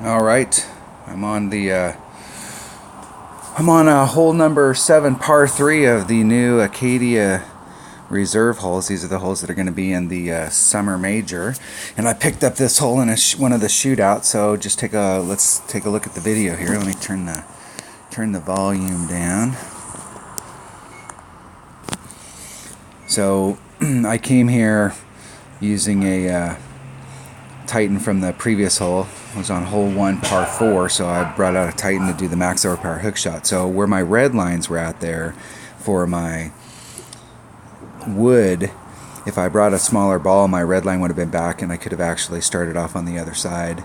All right, I'm on hole number 7, par 3 of the new Acacia reserve holes. These are the holes that are going to be in the summer major, and I picked up this hole in one of the shootouts. So just let's take a look at the video here. Let me turn the volume down. So I came here using a Titan from the previous hole. I was on hole 1, par 4, so I brought out a Titan to do the max overpower hook shot. So where my red lines were out there for my wood, if I brought a smaller ball, my red line would have been back and I could have actually started off on the other side.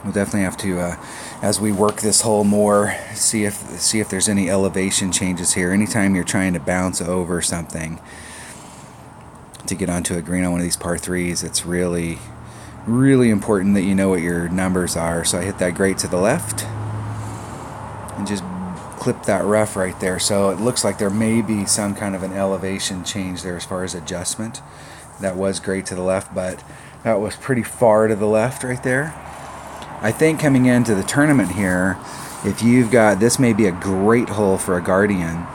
We'll definitely have to, as we work this hole more, see if there's any elevation changes here. Anytime you're trying to bounce over something to get onto a green on one of these par 3s, it's really important that you know what your numbers are. So I hit that grate to the left and just clip that rough right there. So it looks like there may be some kind of an elevation change there as far as adjustment. That was great to the left, but that was pretty far to the left right there. I think coming into the tournament here, if you've got, this may be a great hole for a Guardian.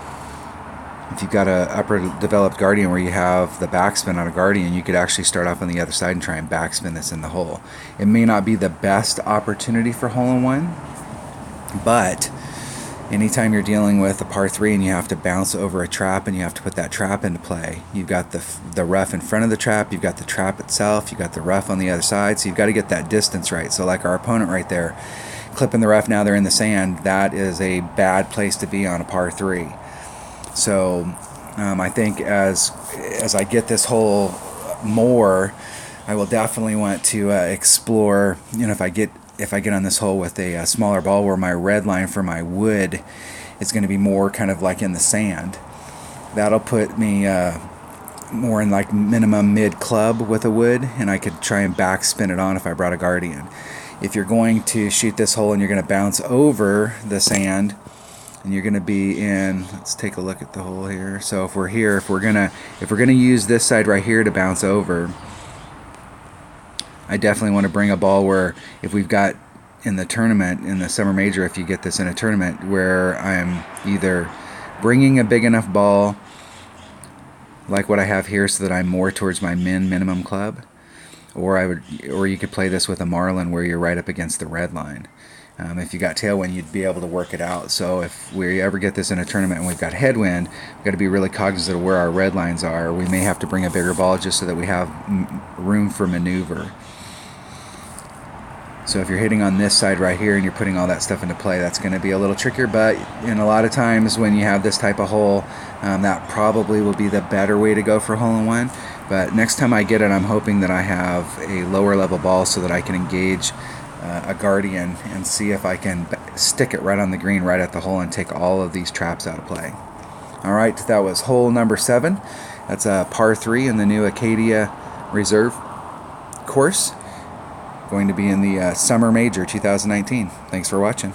If you've got a upper developed Guardian where you have the backspin on a Guardian, you could actually start off on the other side and try and backspin this in the hole. It may not be the best opportunity for hole-in-one, but anytime you're dealing with a par 3 and you have to bounce over a trap and you have to put that trap into play, you've got the rough in front of the trap, you've got the trap itself, you've got the rough on the other side, so you've got to get that distance right. So like our opponent right there, clipping the rough, now they're in the sand. That is a bad place to be on a par 3. So I think as I get this hole more, I will definitely want to explore. You know, if I get on this hole with a smaller ball where my red line for my wood is going to be more kind of like in the sand, that'll put me more in like minimum mid club with a wood, and I could try and backspin it on if I brought a Guardian. If you're going to shoot this hole and you're going to bounce over the sand, and you're going to be in, let's take a look at the hole here. So if we're here, if we're gonna use this side right here to bounce over, I definitely want to bring a ball where, if we've got in the tournament, in the summer major, if you get this in a tournament, where I'm either bringing a big enough ball like what I have here so that I'm more towards my minimum club, or you could play this with a Marlin where you're right up against the red line. If you got tailwind, you'd be able to work it out. So if we ever get this in a tournament and we've got headwind, we've got to be really cognizant of where our red lines are. We may have to bring a bigger ball just so that we have room for maneuver. So if you're hitting on this side right here and you're putting all that stuff into play, that's going to be a little trickier. But in a lot of times when you have this type of hole, that probably will be the better way to go for hole-in-one. But next time I get it, I'm hoping that I have a lower level ball so that I can engage a Guardian and see if I can stick it right on the green, right at the hole, and take all of these traps out of play. All right, that was hole number 7. That's a par 3 in the new Acacia Reserve course, going to be in the Summer Major 2019. Thanks for watching.